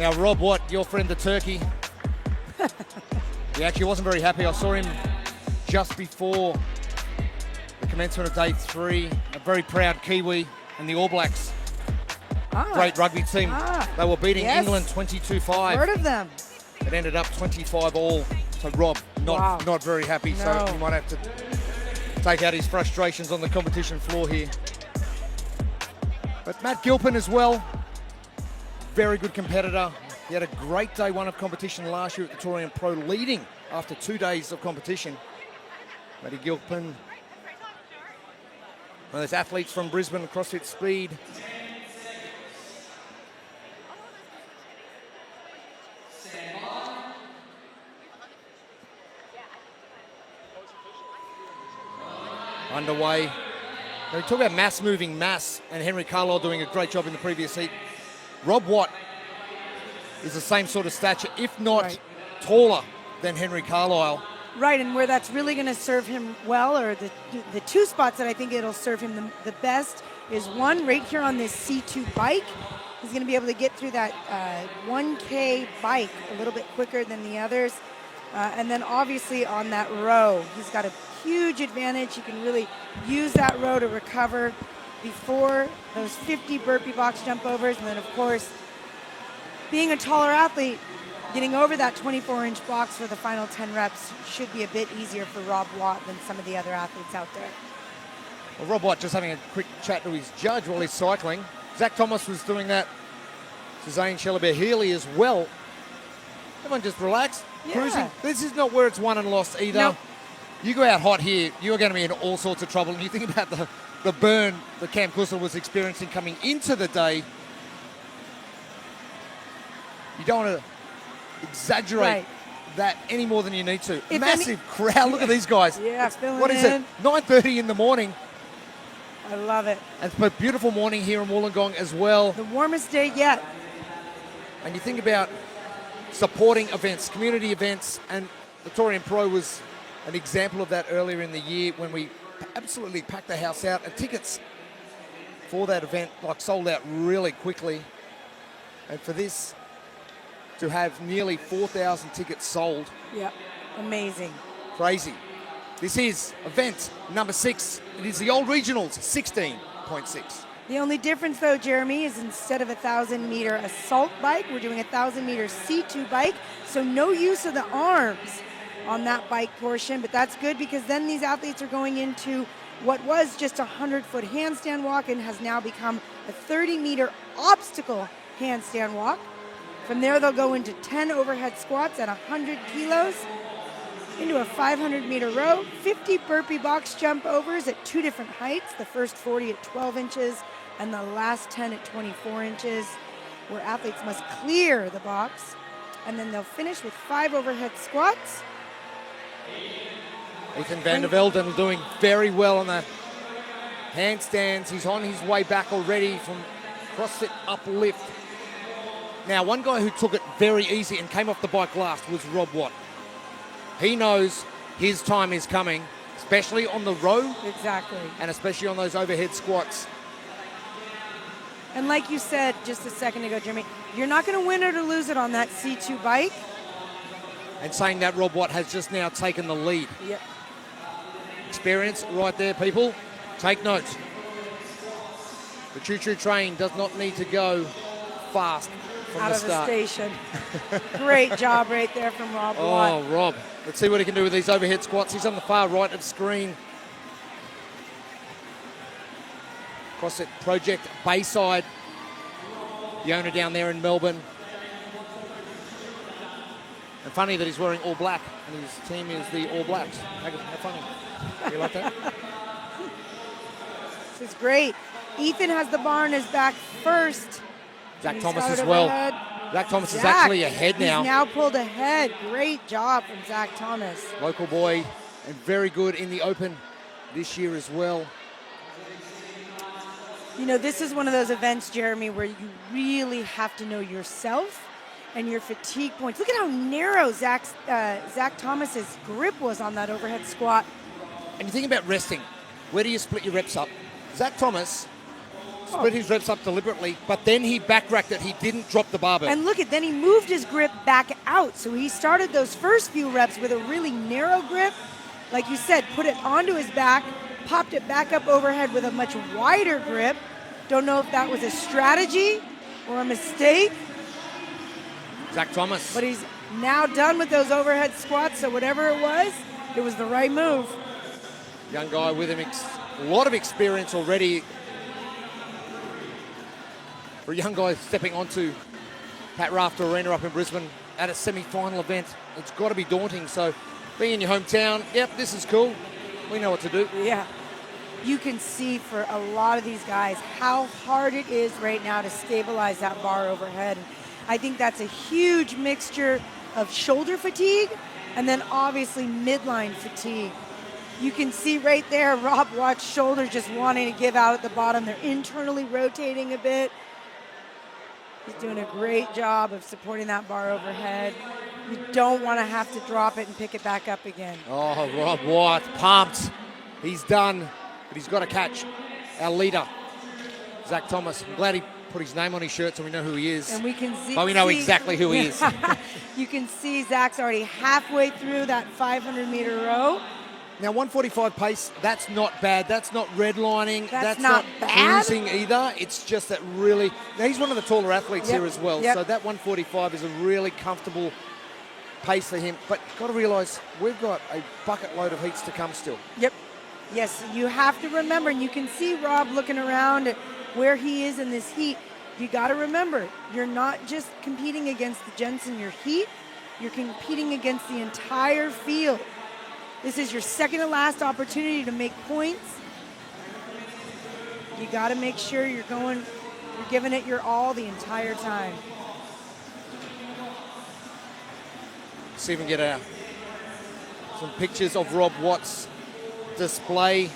Now, Rob Watt, your friend the turkey, he actually wasn't very happy. I saw him just before the commencement of day 3. A very proud Kiwi and the All Blacks. Great rugby team. They were beating England 22-5. Heard of them. It ended up 25-all. So Rob, not very happy. No. So he might have to take out his frustrations on the competition floor here. But Matt Gilpin as well, very good competitor. He had a great day 1 of competition last year at the Torian Pro, leading after 2 days of competition. Matty Gilpin, one of those athletes from Brisbane, CrossFit Speed. Underway. Now we talk about mass moving mass, and Henry Carlisle doing a great job in the previous heat. Rob Watt is the same sort of stature, if not taller than Henry Carlisle. Right, and where that's really going to serve him well, or the 2 spots that I think it'll serve him the best, is 1 right here on this C2 bike. He's going to be able to get through that 1K bike a little bit quicker than the others. And then obviously on that row, he's got a huge advantage. He can really use that row to recover before those 50 burpee box jump overs. And then of course, being a taller athlete, getting over that 24-inch box for the final 10 reps should be a bit easier for Rob Watt than some of the other athletes out there. Well, Rob Watt just having a quick chat to his judge while he's cycling. Zach Thomas was doing that to Zane Shelley-Healy as well. Everyone just relax, cruising. This is not where it's won and lost either. Nope. You go out hot here, you're going to be in all sorts of trouble. And you think about the burn that Cam Kussel was experiencing coming into the day. You don't want to exaggerate that any more than you need to. Massive crowd. Look at these guys. What is it? 9:30 in the morning. I love it. And it's a beautiful morning here in Wollongong as well. The warmest day yet. And you think about supporting events, community events, and the Torian Pro was an example of that earlier in the year when we absolutely packed the house out, and tickets for that event sold out really quickly. And for this to have nearly 4,000 tickets sold. Yep, amazing. Crazy. This is event number 6. It is the Old Regionals 16.6. The only difference though, Jeremy, is instead of a 1,000-meter assault bike, we're doing a 1,000-meter C2 bike. So no use of the arms on that bike portion, but that's good because then these athletes are going into what was just a 100-foot handstand walk and has now become a 30-meter obstacle handstand walk. From there, they'll go into 10 overhead squats at 100 kilos, into a 500-meter row, 50 burpee box jump overs at 2 different heights, the first 40 at 12 inches and the last 10 at 24 inches, where athletes must clear the box. And then they'll finish with 5 overhead squats. Ethan van der Velden doing very well on the handstands. He's on his way back already from CrossFit Uplift. Now, one guy who took it very easy and came off the bike last was Rob Watt. He knows his time is coming, especially on the row. Exactly. And especially on those overhead squats. And like you said just a second ago, Jimmy, you're not going to win it or lose it on that C2 bike. And saying that, Rob Watt has just now taken the lead. Yep. Experience right there, people. Take notes. The choo-choo train does not need to go fast from out the of start. the station. Great job right there from Rob Watt. Oh, Rob. Let's see what he can do with these overhead squats. He's on the far right of screen. CrossFit Project Bayside, the owner down there in Melbourne. And funny that he's wearing all black and his team is the All Blacks. How funny. You like that? This is great. Ethan has the bar on his back first. Zach Thomas as well. Zach Thomas is actually ahead now. He's now pulled ahead. Great job from Zach Thomas. Local boy and very good in the open this year as well. You know, this is one of those events, Jeremy, where you really have to know yourself and your fatigue points. Look at how narrow Zach Thomas's grip was on that overhead squat. And you think about resting. Where do you split your reps up? Zach Thomas split his reps up deliberately, but then he back-racked it. He didn't drop the barbell. And look at, then he moved his grip back out. So he started those first few reps with a really narrow grip. Like you said, put it onto his back, popped it back up overhead with a much wider grip. Don't know if that was a strategy or a mistake. Zach Thomas. But he's now done with those overhead squats, so whatever it was the right move. Young guy with him, a lot of experience already. For a young guy stepping onto Pat Rafter Arena up in Brisbane at a semi-final event, it's got to be daunting. So being in your hometown, yep, this is cool. We know what to do. Yeah. You can see for a lot of these guys how hard it is right now to stabilize that bar overhead. I think that's a huge mixture of shoulder fatigue and then obviously midline fatigue. You can see right there Rob Watt's shoulders just wanting to give out at the bottom. They're internally rotating a bit. He's doing a great job of supporting that bar overhead. You don't want to have to drop it and pick it back up again. Oh, Rob Watt, pumped. He's done, but he's got to catch our leader, Zach Thomas. I'm glad he put his name on his shirt so we know who he is. And we can see. But we know exactly who he is. You can see Zach's already halfway through that 500-meter row. Now, 145 pace, that's not bad. That's not redlining. That's not bad. Cruising either. It's just that really... Now, he's one of the taller athletes Yep, here as well. yep. So that 145 is a really comfortable pace for him. But got to realise we've got a bucket load of heats to come still. Yep. Yes, you have to remember, and you can see Rob looking around at where he is in this heat. You got to remember, you're not just competing against the gents in your heat. You're competing against the entire field. This is your second to last opportunity to make points. You got to make sure you're giving it your all the entire time. See if we can get some pictures of Rob Watt's display.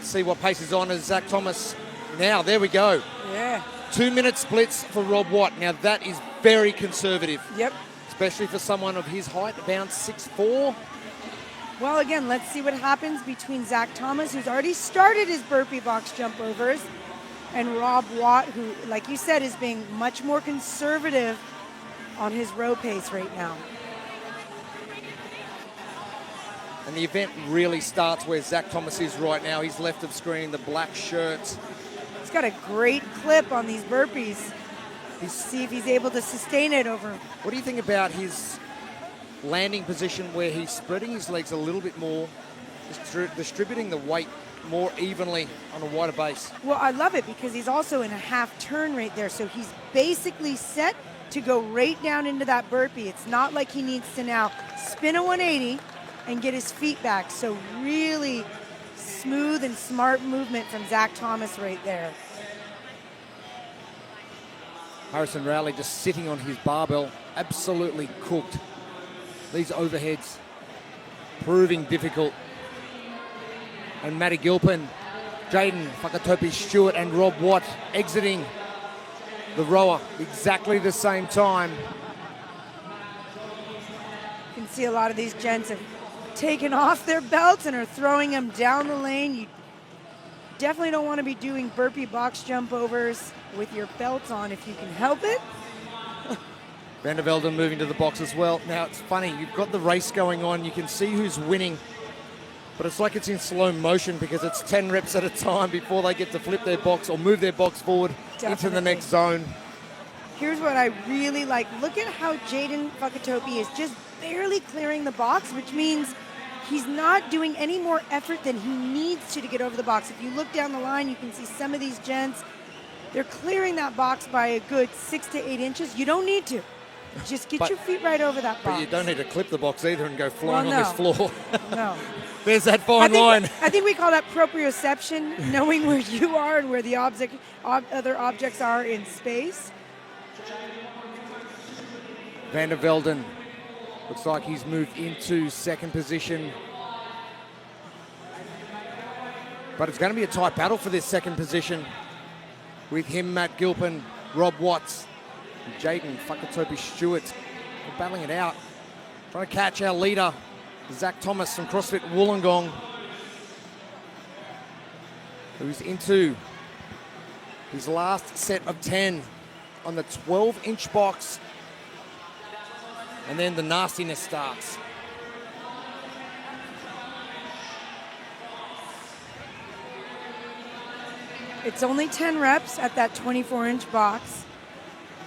See what pace is on as Zach Thomas. Now, there we go. Yeah. 2-minute splits for Rob Watt. Now, that is very conservative. Yep. Especially for someone of his height, about 6'4". Well, again, let's see what happens between Zach Thomas, who's already started his burpee box jump overs, and Rob Watt, who, like you said, is being much more conservative on his row pace right now. And the event really starts where Zach Thomas is right now. He's left of screen, the black shirt. He's got a great clip on these burpees. See if he's able to sustain it over. What do you think about his landing position where he's spreading his legs a little bit more, distributing the weight more evenly on a wider base? Well, I love it because he's also in a half turn right there. So he's basically set to go right down into that burpee. It's not like he needs to now spin a 180 and get his feet back. So really smooth and smart movement from Zach Thomas right there. Harrison Rowley just sitting on his barbell, absolutely cooked. These overheads proving difficult. And Matty Gilpin, Jaden Fakatopi Stewart and Rob Watt exiting the rower exactly the same time. You can see a lot of these gents have taken off their belts and are throwing them down the lane. You definitely don't want to be doing burpee box jump overs with your belts on if you can help it. Van der Velden moving to the box as well. Now, it's funny, you've got the race going on. You can see who's winning, but it's like it's in slow motion because it's 10 reps at a time before they get to flip their box or move their box forward into the next zone. Here's what I really like. Look at how Jaden Fakatopi is just barely clearing the box, which means he's not doing any more effort than he needs to get over the box. If you look down the line, you can see some of these gents, they're clearing that box by a good 6 to 8 inches. You don't need to. Just get your feet right over that box. But you don't need to clip the box either and go flying on this floor. No. There's that fine line. I think we call that proprioception, knowing where you are and where the other objects are in space. Van der Velden looks like he's moved into second position. But it's going to be a tight battle for this second position with him, Matt Gilpin, Rob Watts, and Jaden Fakatopi Stewart. We're battling it out. Trying to catch our leader, Zach Thomas from CrossFit Wollongong, who's into His last set of 10 on the 12-inch box. And then the nastiness starts. It's only 10 reps at that 24-inch box,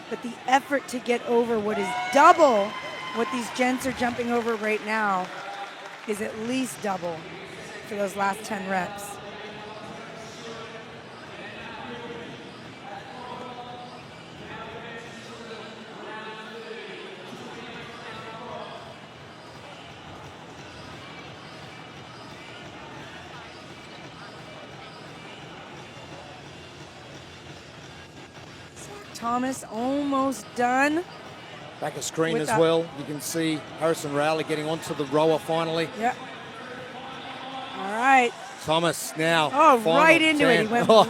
but the effort to get over what is double what these gents are jumping over right now is at least double for those last 10 reps. Thomas almost done. Back of screen With as that- well. You can see Harrison Rowley getting onto the rower finally. Yep. All right. Thomas now. Oh, final right into 10. it. He went Oh,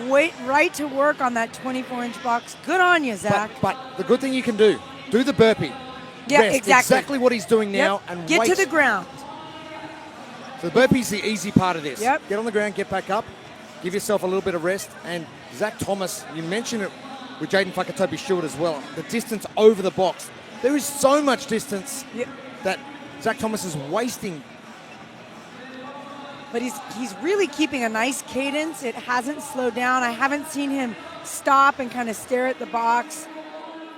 right to work on that 24-inch box. Good on you, Zach. but the good thing you can do the burpee. Yeah, Rest. exactly. Exactly what he's doing now, Yep. and Get wait. to the ground. So the burpee's the easy part of this. Yep. Get on the ground, get back up, give yourself a little bit of rest. And Zach Thomas, you mentioned it with Jaden Fakatobi Stewart as well. The distance over the box. There is so much distance Yep. that Zach Thomas is wasting. But he's really keeping a nice cadence. It hasn't slowed down. I haven't seen him stop and kind of stare at the box.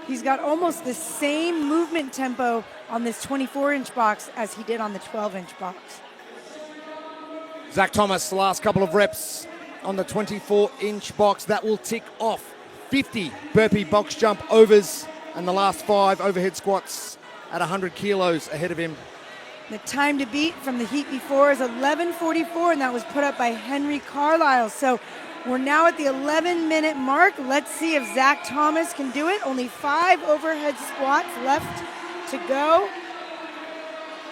He's got almost the same movement tempo on this 24-inch box as he did on the 12-inch box. Zach Thomas, the last couple of reps on the 24-inch box. That will tick off 50 burpee box jump overs and the last 5 overhead squats at 100 kilos ahead of him. The time to beat from the heat before is 11:44, and that was put up by Henry Carlisle. So we're now at the 11-minute mark. Let's see if Zach Thomas can do it. Only 5 overhead squats left to go.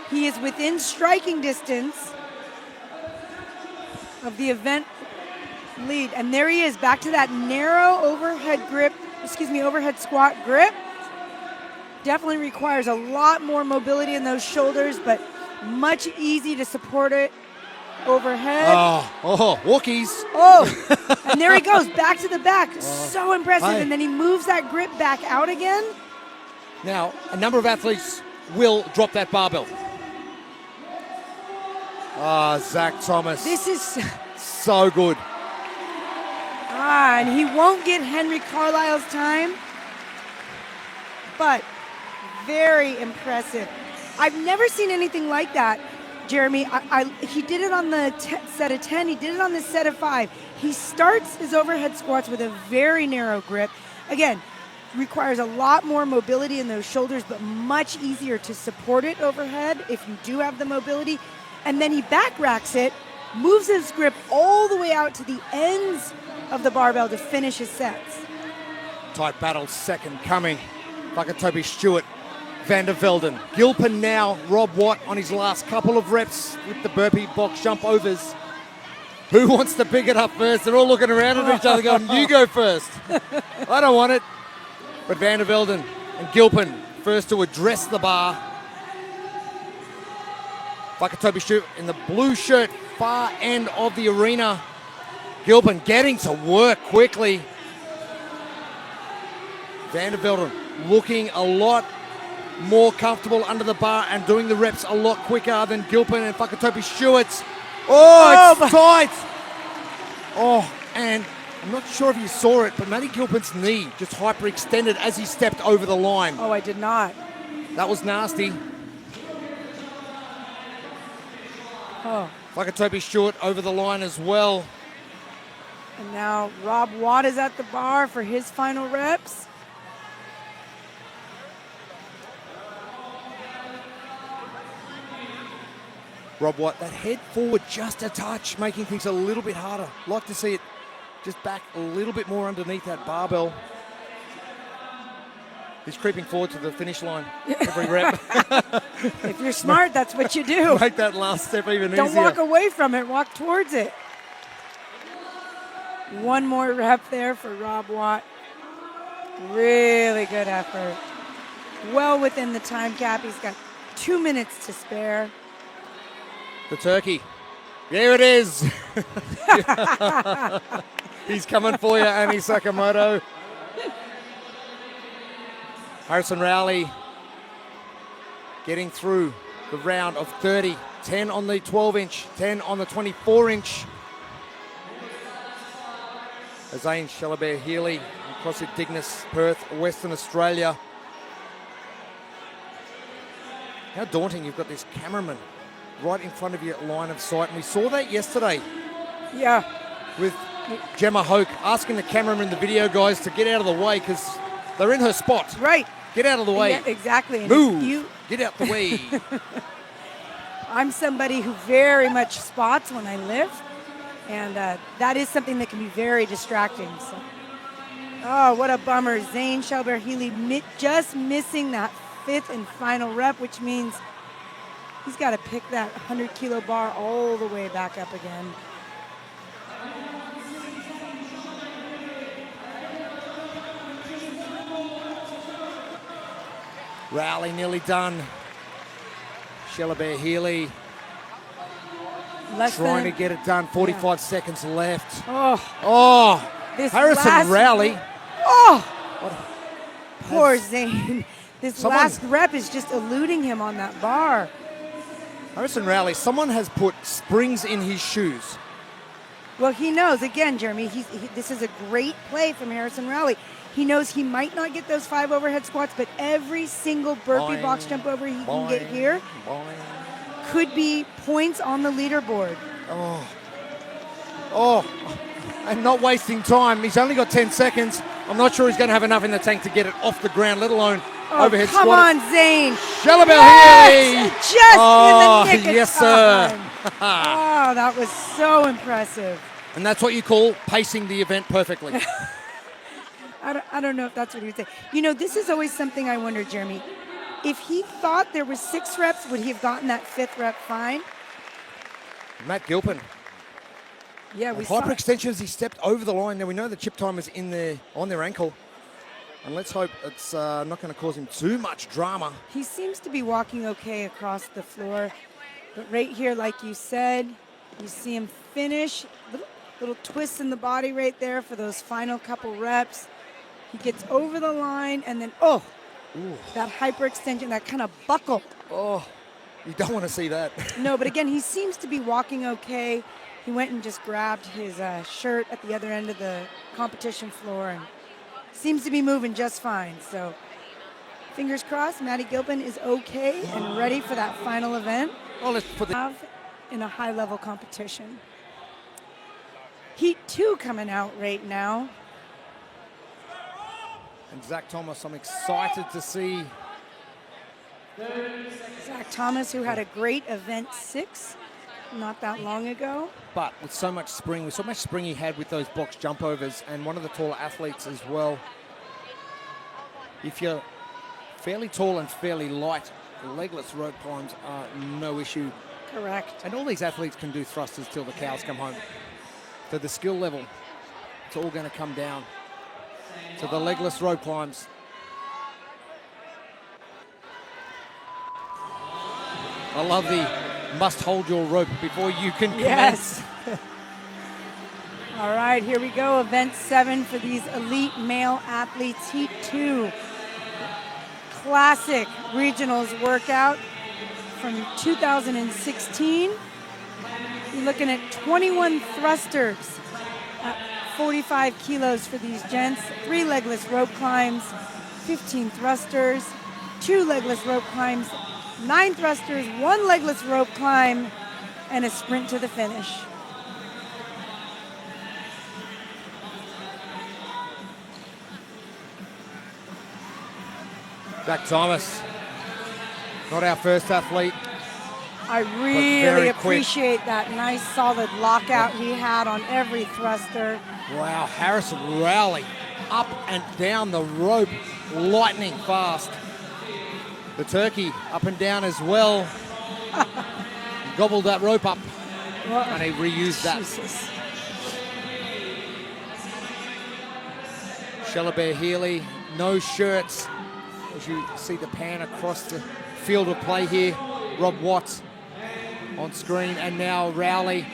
He is within striking distance of the event lead. And there he is, back to that narrow overhead squat grip. Definitely requires a lot more mobility in those shoulders, but much easy to support it overhead. Walkies. Oh, and there he goes, back to the back. So impressive. Hey. And then he moves that grip back out again. Now, a number of athletes will drop that barbell. Zach Thomas. This is, So good. and he won't get Henry Carlisle's time, but very impressive. I've never seen anything like that, Jeremy. He did it on the set of 10. He did it on the set of 5. He starts his overhead squats with a very narrow grip. Again, requires a lot more mobility in those shoulders, but much easier to support it overhead if you do have the mobility. And then he back racks it, moves his grip all the way out to the ends of the barbell to finish his sets. Tight battle, second coming. Fakatobi Stewart, Van der Velden. Gilpin now, Rob Watt on his last couple of reps with the burpee box jump overs. Who wants to pick it up first? They're all looking around at each other going, you go first. I don't want it. But Van der Velden and Gilpin first to address the bar. Fakatobi Stewart in the blue shirt, far end of the arena. Gilpin getting to work quickly. Van der Velden looking a lot more comfortable under the bar and doing the reps a lot quicker than Gilpin and Fakatobi Stewart. Oh, it's tight. Oh, and I'm not sure if you saw it, but Matty Gilpin's knee just hyperextended as he stepped over the line. Oh, I did not. That was nasty. Oh. Fakatobi Stewart over the line as well. And now Rob Watt is at the bar for his final reps. Rob Watt, that head forward just a touch, making things a little bit harder. Like to see it just back a little bit more underneath that barbell. He's creeping forward to the finish line every rep. If you're smart, that's what you do. Make that last step even Don't easier. walk away from it, walk towards it. One more rep there for Rob Watt. Really good effort. Well within the time cap. He's got 2 minutes to spare. The turkey. There it is. He's coming for you, Annie Sakamoto. Harrison Rowley getting through the round of 30. 10 on the 12-inch, 10 on the 24-inch. Zane Shelabare-Healy, CrossFit Dignas, Perth, Western Australia. How daunting, you've got this cameraman right in front of you at line of sight. And we saw that yesterday Yeah. with Gemma Hoke asking the cameraman, the video guys, to get out of the way because they're in her spot. Right. Get out of the way. Yeah, exactly. And Move. Get out the way. I'm somebody who very much spots when I lift, and that is something that can be very distracting. So. Oh, what a bummer. Zane Shelabare-Healy just missing that 5th and final rep, which means he's got to pick that 100-kilo bar all the way back up again. Rowley nearly done. Shelabare-Healy trying to get it done. 45 seconds left. Oh, this Harrison Rowley. Oh, poor Zane. This last rep is just eluding him on that bar. Harrison Rowley, someone has put springs in his shoes. Well, he knows, again, Jeremy, this is a great play from Harrison Rowley. He knows he might not get those 5 overhead squats, but every single burpee box jump over he can get here could be points on the leaderboard. And not wasting time. He's only got 10 seconds. I'm not sure he's going to have enough in the tank to get it off the ground, let alone overhead squat. Come on, Zane. Shelabare-Healy. Just in the nick of time. Sir. That was so impressive. And that's what you call pacing the event perfectly. I don't know if that's what he would say. You know, this is always something I wonder, Jeremy. If he thought there was 6 reps, would he have gotten that 5th rep fine? Matt Gilpin. Yeah, we saw hyperextensions, he stepped over the line. Now we know the chip time is on their ankle. And let's hope it's not going to cause him too much drama. He seems to be walking okay across the floor. But right here, like you said, you see him finish. Little twist in the body right there for those final couple reps. He gets over the line and then, that hyperextension, that kind of buckle. Oh, you don't want to see that. No, but again, he seems to be walking okay. He went and just grabbed his shirt at the other end of the competition floor and seems to be moving just fine. So fingers crossed, Matty Gilpin is okay and ready for that final event. Well, let's put in a high-level competition. Heat 2 coming out right now. And Zach Thomas, I'm excited to see. Zach Thomas, who had a great event 6 not that long ago. But with so much spring he had with those box jump overs, and one of the taller athletes as well. If you're fairly tall and fairly light, the legless rope climbs are no issue. Correct. And all these athletes can do thrusters till the cows come home. So the skill level, it's all going to come down to the legless rope climbs. I love the must hold your rope before you can commence. Yes. All right, here we go. Event 7 for these elite male athletes. Heat 2. Classic regionals workout from 2016. You're looking at 21 thrusters at 45 kilos for these gents, 3 legless rope climbs, 15 thrusters, 2 legless rope climbs, 9 thrusters, 1 legless rope climb, and a sprint to the finish. Zach Thomas, not our first athlete. I really appreciate that nice solid lockout he had on every thruster. Wow, Harrison Rowley up and down the rope, lightning fast. The turkey up and down as well. Gobbled that rope up, and he reused that. Jesus. Shelabare-Healy, no shirts. As you see the pan across the field of play here. Rob Watts on screen, and now Rowley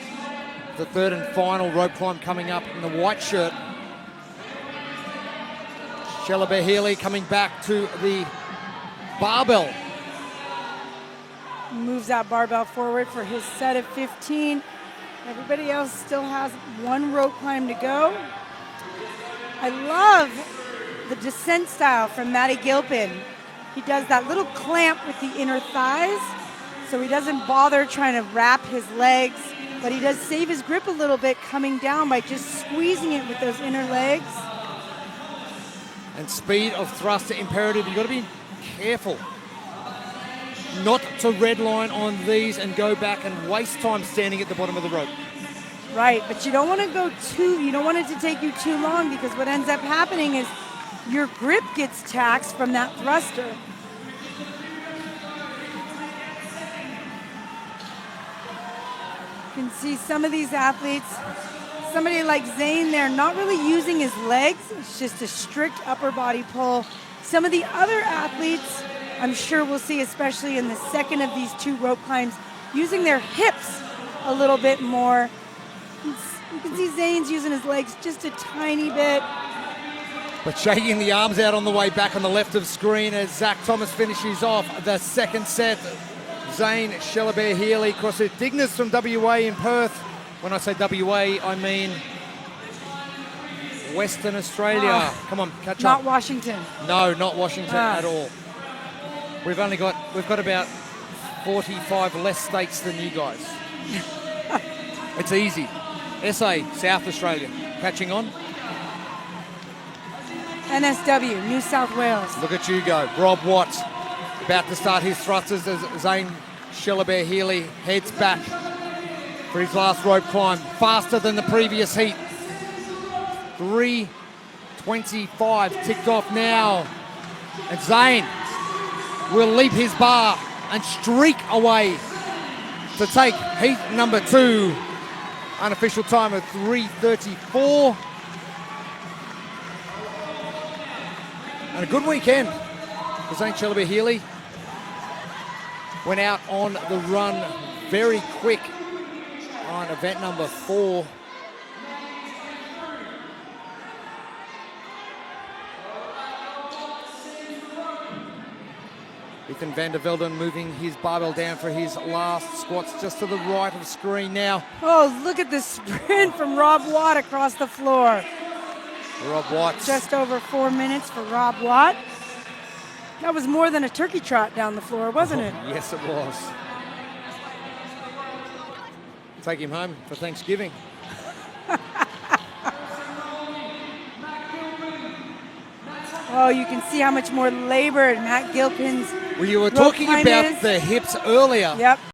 the third and final rope climb coming up in the white shirt. Shelabeh Healy coming back to the barbell. Moves that barbell forward for his set of 15. Everybody else still has one rope climb to go. I love the descent style from Matty Gilpin. He does that little clamp with the inner thighs, so he doesn't bother trying to wrap his legs, but he does save his grip a little bit coming down by just squeezing it with those inner legs. And speed of thrust imperative. You've got to be careful not to redline on these and go back and waste time standing at the bottom of the rope. Right, but you don't want to go you don't want it to take you too long, because what ends up happening is your grip gets taxed from that thruster. You can see some of these athletes, somebody like Zane there, not really using his legs. It's just a strict upper body pull. Some of the other athletes, I'm sure we'll see, especially in the second of these two rope climbs, using their hips a little bit more. You can see Zane's using his legs just a tiny bit. But shaking the arms out on the way back on the left of screen as Zach Thomas finishes off the second set. Zane Shelabeh Healy, of course, Dignus from WA in Perth. When I say WA, I mean Western Australia. Come on, catch up. Not Washington. No, not Washington at all. We've got about 45 less states than you guys. It's easy. SA, South Australia, catching on. NSW, New South Wales. Look at you go. Rob Watt about to start his thrusters as Zane Shelabeh Healy heads back for his last rope climb. Faster than the previous heat. 3:25 ticked off now. And Zane will leap his bar and streak away to take heat number 2. Unofficial time of 3:34. And a good weekend for Zane Shelabeh Healy. Went out on the run very quick on event number 4. Ethan van der Velden moving his barbell down for his last squats just to the right of the screen now. Oh, look at the sprint from Rob Watt across the floor. Rob Watt. Just over 4 minutes for Rob Watt. That was more than a turkey trot down the floor, wasn't it? Yes, it was. Take him home for Thanksgiving. Oh, you can see how much more labored Matt Gilpin's Well, you were rope talking climb about is. the hips earlier. Yep.